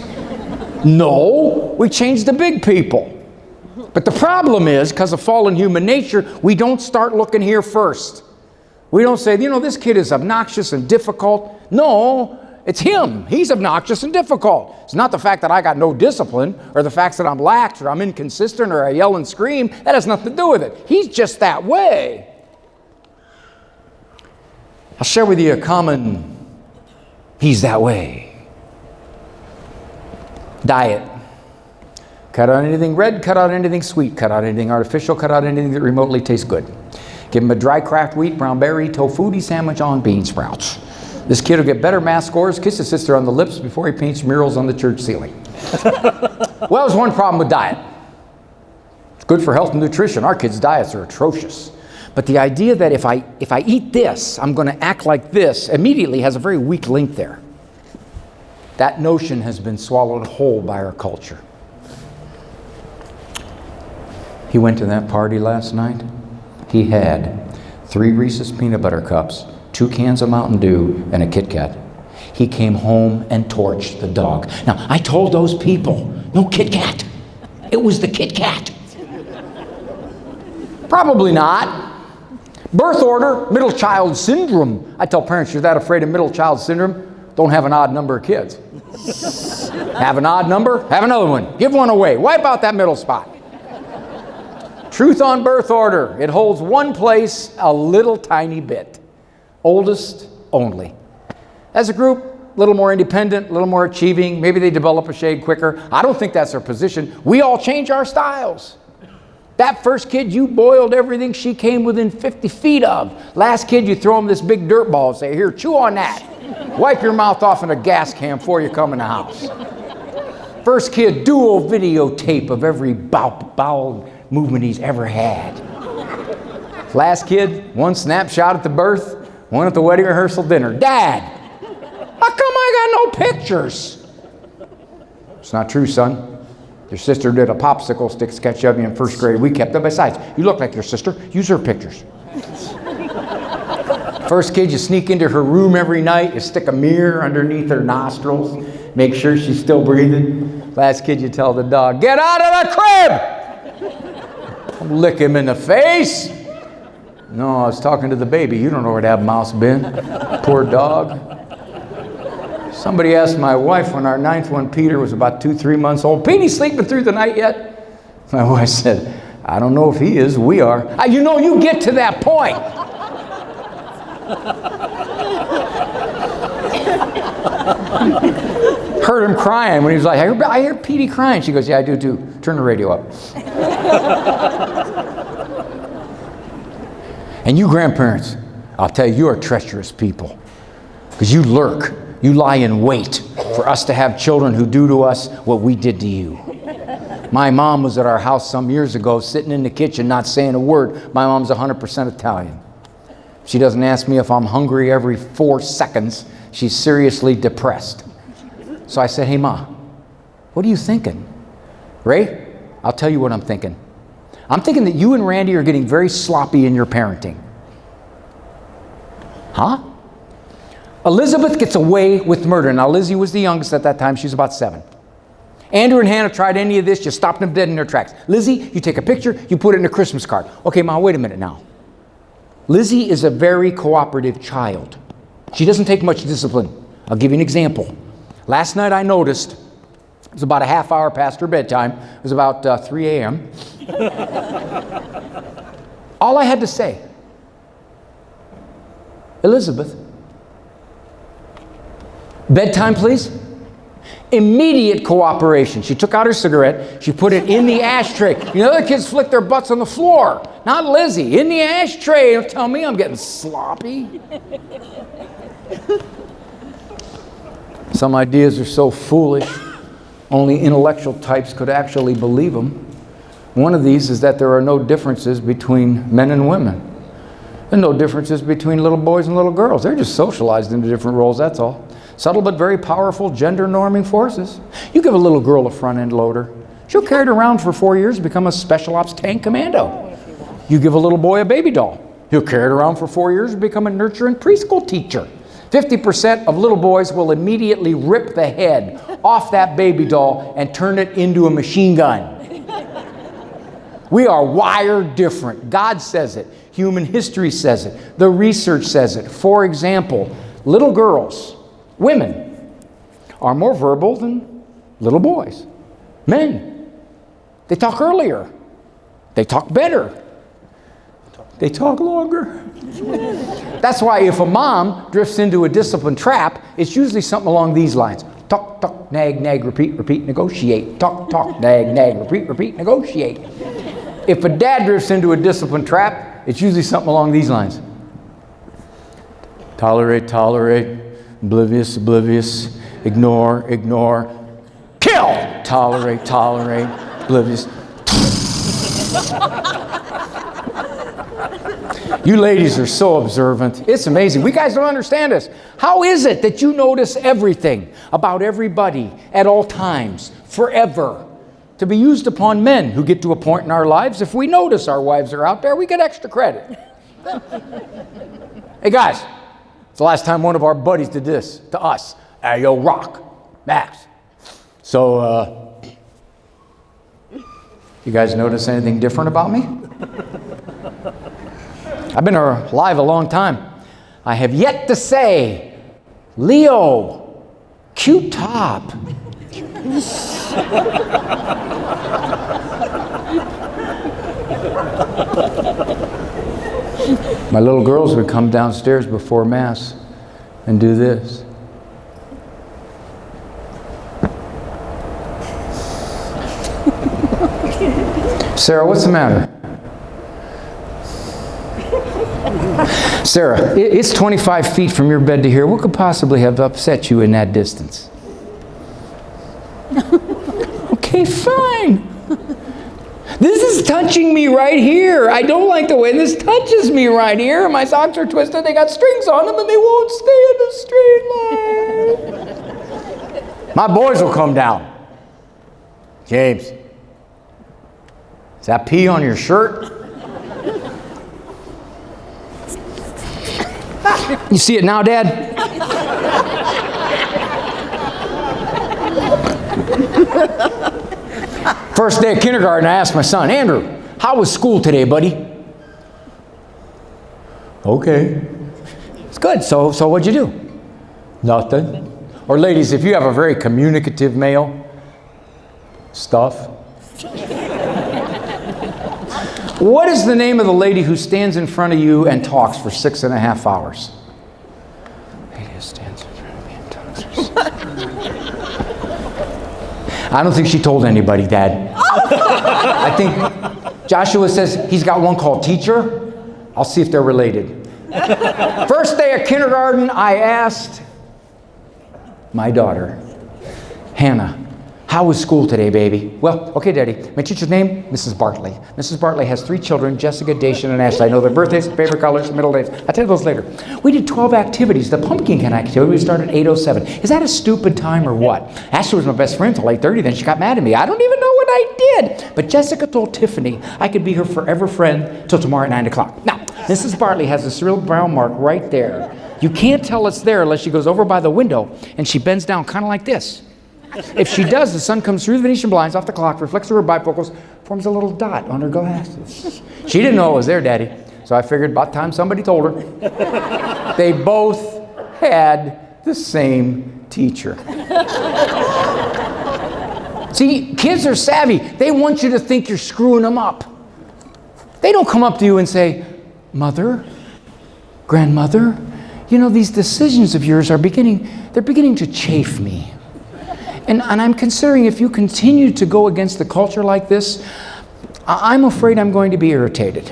No, we change the big people. But the problem is, because of fallen human nature, we don't start looking here first. We don't say, you know, this kid is obnoxious and difficult. No, it's him. He's obnoxious and difficult. It's not the fact that I got no discipline, or the fact that I'm lax, or I'm inconsistent, or I yell and scream. That has nothing to do with it. He's just that way. I'll share with you a common, he's that way. Diet. Cut out anything red, cut out anything sweet, cut out anything artificial, cut out anything that remotely tastes good. Give him a dry cracked wheat, brown berry, tofutti sandwich on bean sprouts. This kid will get better math scores, kiss his sister on the lips before he paints murals on the church ceiling. Well, there's one problem with diet. It's good for health and nutrition. Our kids' diets are atrocious. But the idea that if I eat this, I'm going to act like this, immediately has a very weak link there. That notion has been swallowed whole by our culture. He went to that party last night. He had 3 Reese's peanut butter cups, 2 cans of Mountain Dew, and a Kit Kat. He came home and torched the dog. Now, I told those people, no Kit Kat. It was the Kit Kat. Probably not. Birth order, middle child syndrome. I tell parents, you're that afraid of middle child syndrome, don't have an odd number of kids. Have an odd number, have another one. Give one away. Wipe out that middle spot. Truth on birth order. It holds one place a little tiny bit. Oldest only. As a group, a little more independent, a little more achieving. Maybe they develop a shade quicker. I don't think that's their position. We all change our styles. That first kid, you boiled everything she came within 50 feet of. Last kid, you throw him this big dirt ball and say, here, chew on that. Wipe your mouth off in a gas can before you come in the house. First kid, dual videotape of every bowel movement he's ever had. Last kid, one snapshot at the birth, one at the wedding rehearsal dinner. Dad, how come I got no pictures? It's not true, son. Your sister did a popsicle stick sketch of you in first grade. We kept them. Besides, you look like your sister. Use her pictures. First kid, you sneak into her room every night. You stick a mirror underneath her nostrils. Make sure she's still breathing. Last kid, you tell the dog, get out of the crib! Don't lick him in the face. No, I was talking to the baby. You don't know where that mouse been. Poor dog. Somebody asked my wife when our 9th one, Peter, was about 2-3 months old, Petey sleeping through the night yet? My wife said, I don't know if he is, we are. You know, you get to that point. Heard him crying when he was like, I hear Petey crying. She goes, yeah, I do too. Turn the radio up. And you grandparents, I'll tell you, you're treacherous people. Because you lurk. You lie in wait for us to have children who do to us what we did to you. My mom was at our house some years ago, sitting in the kitchen, not saying a word. My mom's 100% Italian. She doesn't ask me if I'm hungry every 4 seconds. She's seriously depressed. So I said, hey, Ma, what are you thinking? Ray, I'll tell you what I'm thinking. I'm thinking that you and Randy are getting very sloppy in your parenting. Huh? Elizabeth gets away with murder. Now, Lizzie was the youngest at that time. She was about 7. Andrew and Hannah tried any of this. You stopped them dead in their tracks. Lizzie, you take a picture, you put it in a Christmas card. Okay, Ma, wait a minute now. Lizzie is a very cooperative child. She doesn't take much discipline. I'll give you an example. Last night I noticed, it was about a half hour past her bedtime. It was about 3 a.m. All I had to say, Elizabeth, bedtime, please. Immediate cooperation. She took out her cigarette. She put it in the ashtray. You know, other kids flick their butts on the floor. Not Lizzie. In the ashtray. Don't tell me I'm getting sloppy. Some ideas are so foolish, only intellectual types could actually believe them. One of these is that there are no differences between men and women. There are no differences between little boys and little girls. They're just socialized into different roles, that's all. Subtle but very powerful gender norming forces. You give a little girl a front end loader, she'll carry it around for 4 years and become a special ops tank commando. You give a little boy a baby doll, he'll carry it around for 4 years and become a nurturing preschool teacher. 50% of little boys will immediately rip the head off that baby doll and turn it into a machine gun. We are wired different. God says it. Human history says it. The research says it. For example, little girls, women, are more verbal than little boys. Men, they talk earlier. They talk better. They talk longer. That's why if a mom drifts into a discipline trap, it's usually something along these lines. Talk, talk, nag, nag, repeat, repeat, negotiate. Talk, talk, nag, nag, repeat, repeat, negotiate. If a dad drifts into a discipline trap, it's usually something along these lines. Tolerate, tolerate, oblivious, oblivious, ignore, ignore, kill! Tolerate, tolerate, oblivious. You ladies are so observant. It's amazing. We guys don't understand this. How is it that you notice everything about everybody at all times, forever? To be used upon men who get to a point in our lives, if we notice our wives are out there, we get extra credit. Hey guys, it's the last time one of our buddies did this to us. Hey, yo, Rock, Max. So, you guys notice anything different about me? I've been alive a long time. I have yet to say, Leo, cute top. My little girls would come downstairs before Mass and do this. Sarah, what's the matter? Sarah, it's 25 feet from your bed to here. What could possibly have upset you in that distance? Okay, fine. This is touching me right here. I don't like the way this touches me right here. My socks are twisted. They got strings on them and they won't stay in the straight line. My boys will come down. James, is that pee on your shirt? You see it now, Dad? First day of kindergarten, I asked my son, Andrew, how was school today, buddy? Okay. It's good. So what'd you do? Nothing. Or ladies, if you have a very communicative male, stuff. What is the name of the lady who stands in front of you and talks for 6.5 hours? Lady who stands in front of me and talks for 6.5 hours. I don't think she told anybody, Dad. I think Joshua says he's got one called Teacher. I'll see if they're related. First day of kindergarten, I asked my daughter, Hannah, how was school today, baby? Well, okay, Daddy. My teacher's name, Mrs. Bartley. Mrs. Bartley has 3 children, Jessica, Dacian, and Ashley. I know their birthdays, favorite colors, middle names. I'll tell you those later. We did 12 activities. The pumpkin can activity, we started at 8:07. Is that a stupid time or what? Ashley was my best friend until 8:30, then she got mad at me. I don't even know what I did. But Jessica told Tiffany I could be her forever friend till tomorrow at 9 o'clock. Now, Mrs. Bartley has this real brown mark right there. You can't tell it's there unless she goes over by the window and she bends down kind of like this. If she does, the sun comes through the Venetian blinds off the clock, reflects through her bifocals, forms a little dot on her glasses. She didn't know it was there, Daddy. So I figured about time somebody told her. They both had the same teacher. See, kids are savvy. They want you to think you're screwing them up. They don't come up to you and say, Mother, Grandmother, you know, these decisions of yours they're beginning to chafe me. And I'm considering if you continue to go against the culture like this, I'm afraid I'm going to be irritated.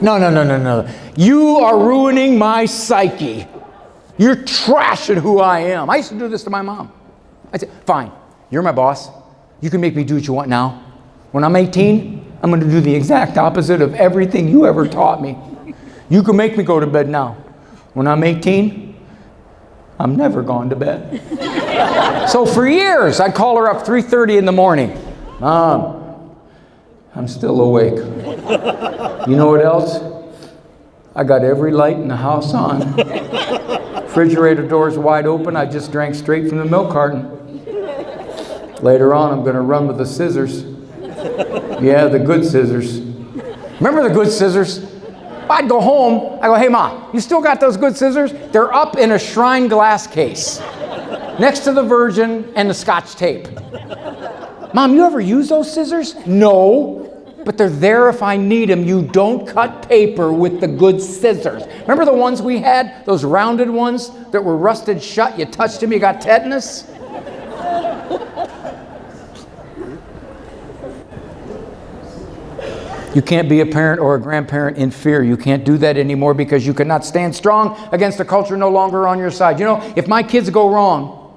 No. You are ruining my psyche. You're trashing who I am. I used to do this to my mom. I said, fine, you're my boss. You can make me do what you want now. When I'm 18, I'm going to do the exact opposite of everything you ever taught me. You can make me go to bed now. When I'm 18, I'm never going to bed. So for years, I'd call her up 3:30 in the morning. Mom, I'm still awake. You know what else? I got every light in the house on. Refrigerator doors wide open. I just drank straight from the milk carton. Later on, I'm going to run with the scissors. Yeah, the good scissors. Remember the good scissors? I'd go home. I go, hey, Mom, you still got those good scissors? They're up in a shrine glass case next to the Virgin and the Scotch tape. Mom, you ever use those scissors? No, but they're there if I need them. You don't cut paper with the good scissors. Remember the ones we had? Those rounded ones that were rusted shut? You touched them, you got tetanus? You can't be a parent or a grandparent in fear. You can't do that anymore because you cannot stand strong against a culture no longer on your side. You know, if my kids go wrong,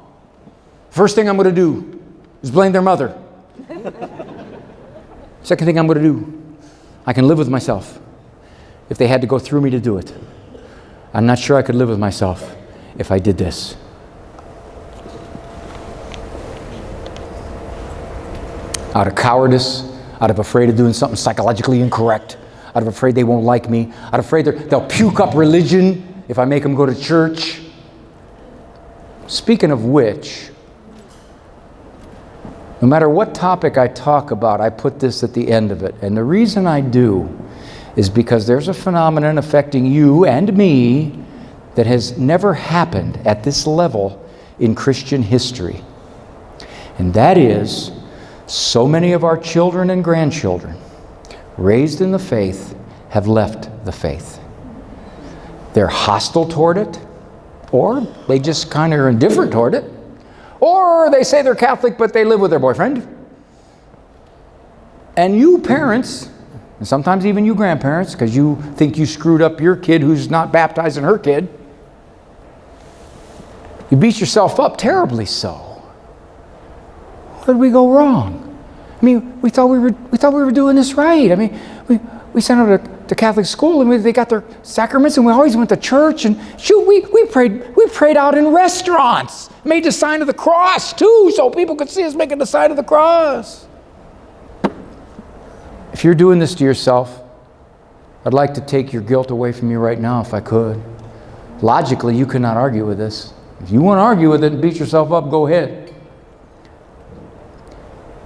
first thing I'm going to do is blame their mother. Second thing I'm going to do, I can live with myself if they had to go through me to do it. I'm not sure I could live with myself if I did this. Out of cowardice, out of afraid of doing something psychologically incorrect, out of afraid they won't like me, out of afraid they'll puke up religion if I make them go to church. Speaking of which, no matter what topic I talk about, I put this at the end of it. And the reason I do is because there's a phenomenon affecting you and me that has never happened at this level in Christian history. And that is, so many of our children and grandchildren raised in the faith have left the faith. They're hostile toward it, or they just kind of are indifferent toward it, or they say they're Catholic but they live with their boyfriend. And you parents, and sometimes even you grandparents, because you think you screwed up your kid who's not baptizing her kid, you beat yourself up terribly so. Where did we go wrong? I mean, we thought we were doing this right. I mean, we sent them to Catholic school and they got their sacraments and we always went to church and shoot, we prayed out in restaurants. Made the sign of the cross too, so people could see us making the sign of the cross. If you're doing this to yourself, I'd like to take your guilt away from you right now if I could. Logically, you cannot argue with this. If you want to argue with it and beat yourself up, go ahead.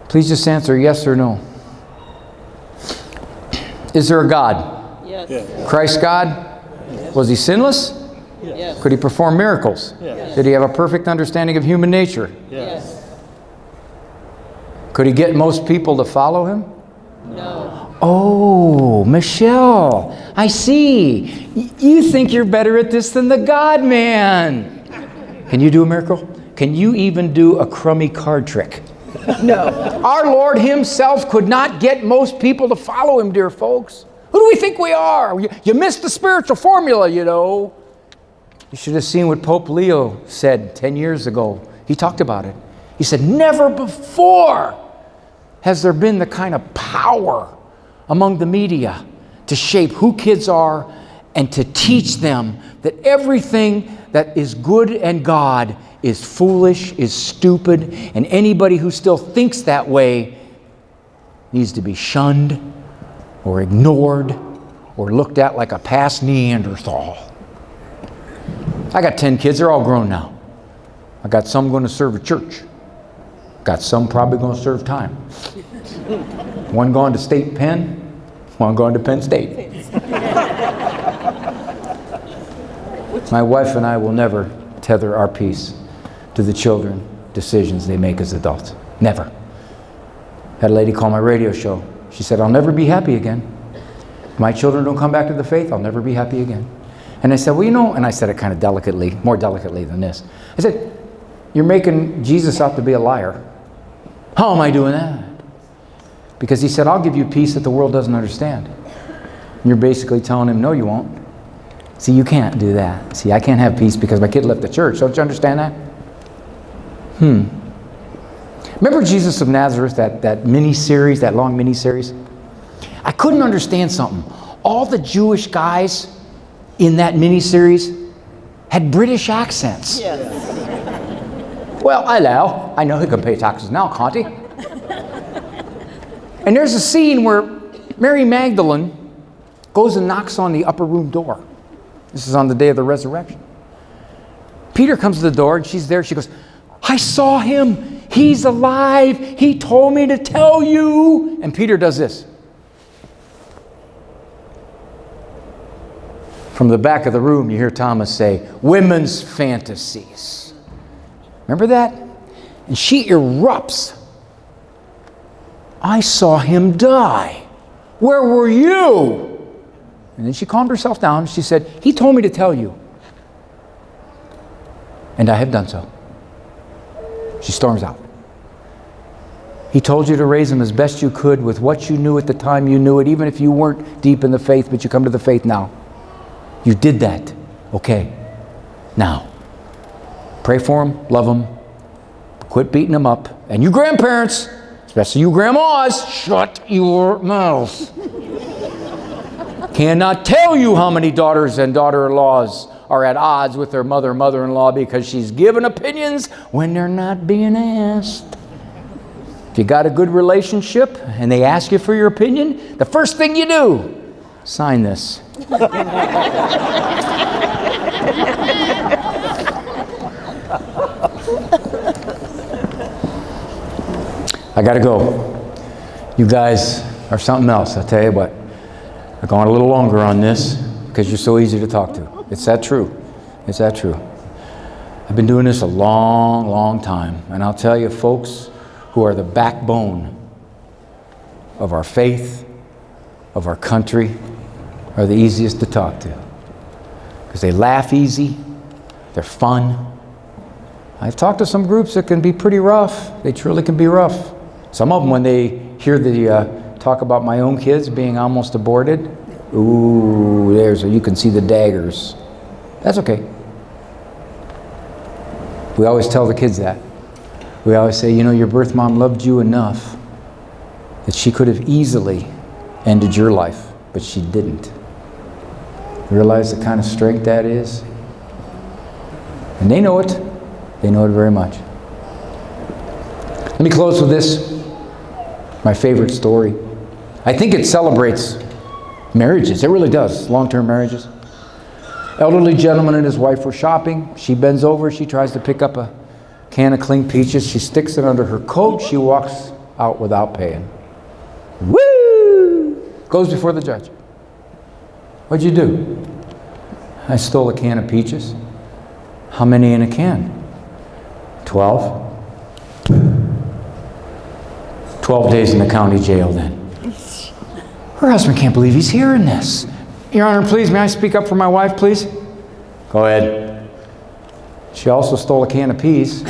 Please just answer yes or no. Is there a God? Yes. Christ God? Yes. Was he sinless? Yes. Could he perform miracles? Yes. Did he have a perfect understanding of human nature? Yes. Could he get most people to follow him? No. Oh, Michelle, I see. You think you're better at this than the God man. Can you do a miracle? Can you even do a crummy card trick? No. Our Lord himself could not get most people to follow him, dear folks. Who do we think we are? You missed the spiritual formula, you know. You should have seen what Pope Leo said 10 years ago. He talked about it. He said, never before has there been the kind of power among the media to shape who kids are and to teach them that everything that is good and God is foolish, is stupid, and anybody who still thinks that way needs to be shunned or ignored or looked at like a past Neanderthal. I got 10 kids, they're all grown now. I got some going to serve a church. Got some probably going to serve time. One going to State Penn, one going to Penn State. My wife and I will never tether our peace to the children decisions they make as adults. Never. Had a lady call my radio show. She said, I'll never be happy again. If my children don't come back to the faith, I'll never be happy again. And I said, well, you know, and I said it kind of delicately, more delicately than this. I said, you're making Jesus out to be a liar. How am I doing that? Because he said, I'll give you peace that the world doesn't understand. And you're basically telling him, no, you won't. See, you can't do that. See, I can't have peace because my kid left the church. Don't you understand that? Remember Jesus of Nazareth, that mini-series, that long mini-series? I couldn't understand something. All the Jewish guys in that mini-series, had British accents. Yes. Well, hello. I know he can pay taxes now, can't he? And there's a scene where Mary Magdalene goes and knocks on the upper room door. This is on the day of the resurrection. Peter comes to the door and she's there. She goes, I saw him. He's alive. He told me to tell you. And Peter does this. From the back of the room, you hear Thomas say, women's fantasies. Remember that? And she erupts. I saw him die. Where were you? And then she calmed herself down. She said, he told me to tell you. And I have done so. She storms out. He told you to raise him as best you could with what you knew at the time you knew it, even if you weren't deep in the faith, but you come to the faith now. You did that. Okay. Now, pray for him, love him, quit beating him up. And you grandparents, especially you grandmas, shut your mouth. Cannot tell you how many daughters and daughter-in-laws are at odds with their mother-in-law because she's giving opinions when they're not being asked. If you got a good relationship and they ask you for your opinion, the first thing you do, sign this. I gotta go. You guys are something else, I'll tell you what. I've gone a little longer on this because you're so easy to talk to. It's that true. It's that true. I've been doing this a long, long time. And I'll tell you, folks who are the backbone of our faith, of our country, are the easiest to talk to. Because they laugh easy. They're fun. I've talked to some groups that can be pretty rough. They truly can be rough. Some of them, when they hear the talk about my own kids being almost aborted, ooh, you can see the daggers. That's okay. We always tell the kids that. We always say, you know, your birth mom loved you enough that she could have easily ended your life, but she didn't. Realize the kind of strength that is? And they know it. They know it very much. Let me close with this. My favorite story. I think it celebrates marriages. It really does. Long-term marriages. Elderly gentleman and his wife were shopping. She bends over. She tries to pick up a can of clean peaches. She sticks it under her coat. She walks out without paying. Woo! Goes before the judge. What'd you do? I stole a can of peaches. How many in a can? 12. 12 days in the county jail then. Her husband can't believe he's hearing this. Your Honor, please, may I speak up for my wife, please? Go ahead. She also stole a can of peas.